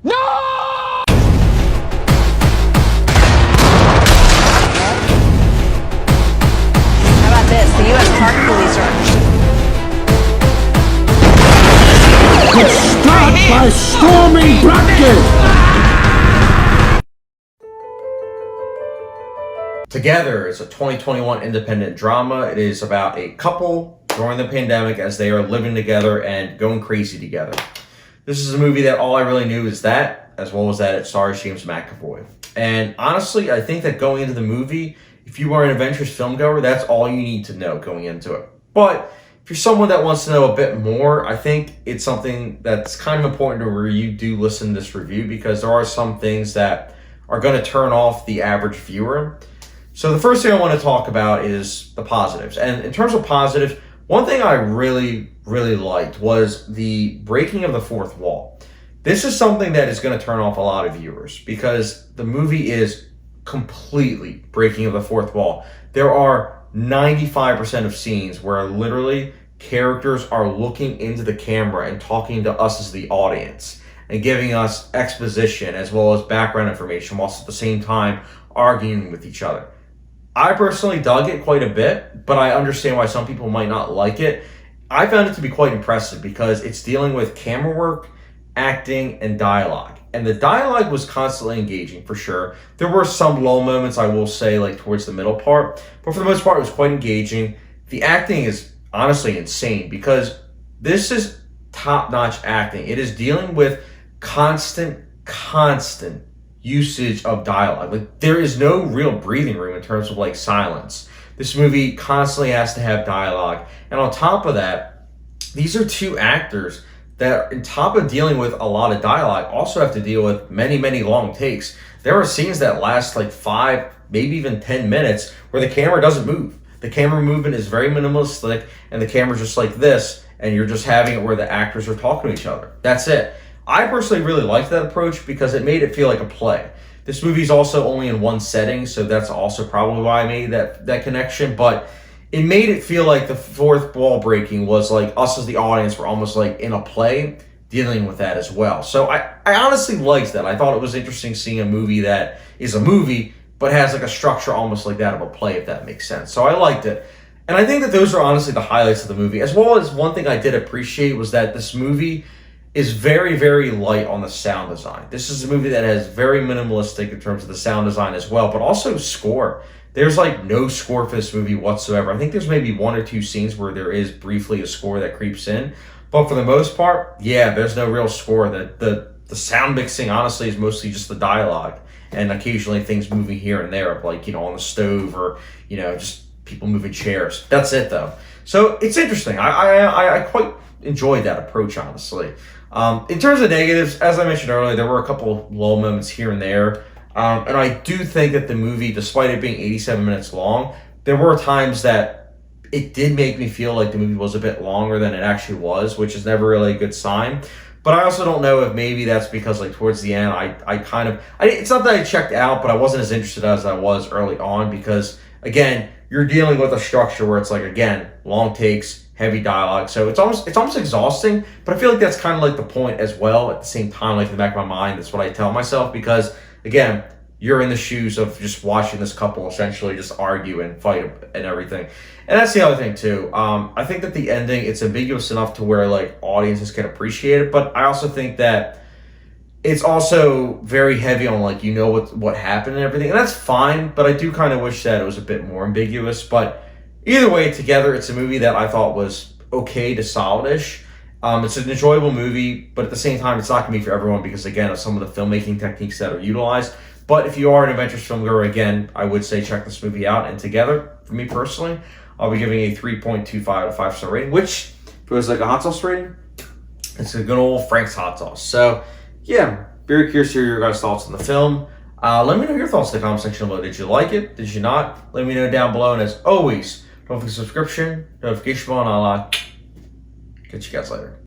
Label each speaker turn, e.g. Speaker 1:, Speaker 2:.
Speaker 1: No!
Speaker 2: How about this? The U.S. Park Police are...
Speaker 1: Let's start by storming Blackgate!
Speaker 3: Together is a 2021 independent drama. It is about a couple during the pandemic as they are living together and going crazy together. This is a movie that all I really knew is that, as well as that it stars James McAvoy. And honestly, I think that going into the movie, if you are an adventurous film goer, that's all you need to know going into it. But if you're someone that wants to know a bit more, I think it's something that's kind of important to where you do listen to this review, because there are some things that are going to turn off the average viewer. So the first thing I want to talk about is the positives. And in terms of positives, one thing I really liked was the breaking of the fourth wall. This is something that is going to turn off a lot of viewers because the movie is completely breaking of the fourth wall. There are 95% of scenes where literally characters are looking into the camera and talking to us as the audience and giving us exposition as well as background information whilst at the same time arguing with each other. I personally dug it quite a bit, but I understand why some people might not like it. I found it to be quite impressive because it's dealing with camera work, acting, and dialogue. And the dialogue was constantly engaging, for sure. There were some lull moments, I will say, like towards the middle part, but for the most part, it was quite engaging. The acting is honestly insane because this is top-notch acting. It is dealing with constant usage of dialogue. Like, there is no real breathing room in terms of like silence. This movie constantly has to have dialogue. And on top of that, these are two actors that, on top of dealing with a lot of dialogue, also have to deal with many long takes. There are scenes that last like 5, maybe even 10 minutes where the camera doesn't move. The camera movement is very minimalistic and the camera's just like this, and you're just having it where the actors are talking to each other. That's it. I personally really liked that approach because it made it feel like a play. This movie's also only in one setting, so that's also probably why I made that connection, but it made it feel like the fourth wall breaking was like us as the audience were almost like in a play dealing with that as well. So I honestly liked that. I thought it was interesting seeing a movie that is a movie but has like a structure almost like that of a play, if that makes sense. So I liked it. And I think that those are honestly the highlights of the movie. As well as one thing I did appreciate was that this movie is very light on the sound design. This is a movie that has very minimalistic in terms of the sound design as well, but also score. There's like no score for this movie whatsoever. I think there's maybe 1 or 2 scenes where there is briefly a score that creeps in, but for the most part, yeah, there's no real score. The sound mixing honestly is mostly just the dialogue and occasionally things moving here and there, like, you know, on the stove or, you know, just people moving chairs. That's it though. So it's interesting. I quite enjoyed that approach, honestly. In terms of negatives, as I mentioned earlier, there were a couple lull moments here and there. And I do think that the movie, despite it being 87 minutes long, there were times that it did make me feel like the movie was a bit longer than it actually was, which is never really a good sign. But I also don't know if maybe that's because like towards the end, it's not that I checked out, but I wasn't as interested as I was early on because, again, you're dealing with a structure where it's like, again, long takes, heavy dialogue. So it's almost exhausting, but I feel like that's kind of like the point as well. At the same time, like in the back of my mind, that's what I tell myself because, again, you're in the shoes of just watching this couple essentially just argue and fight and everything. And that's the other thing too. I think that the ending, it's ambiguous enough to where like audiences can appreciate it, but I also think that it's also very heavy on like, you know, what happened and everything, and that's fine, but I do kind of wish that it was a bit more ambiguous. But either way, together, it's a movie that I thought was okay to solid-ish. It's an enjoyable movie, but at the same time, it's not going to be for everyone because, again, of some of the filmmaking techniques that are utilized. But if you are an adventurous film goer, again, I would say check this movie out. And together, for me personally, I'll be giving a 3.25 out of 5-star rating, which, if it was like a hot sauce rating, it's a good old Frank's hot sauce. So, yeah, very curious to hear your guys' thoughts on the film. Let me know your thoughts in the comment section below. Did you like it? Did you not? Let me know down below. And as always, don't forget subscription, notification bell, and I'll catch you guys later.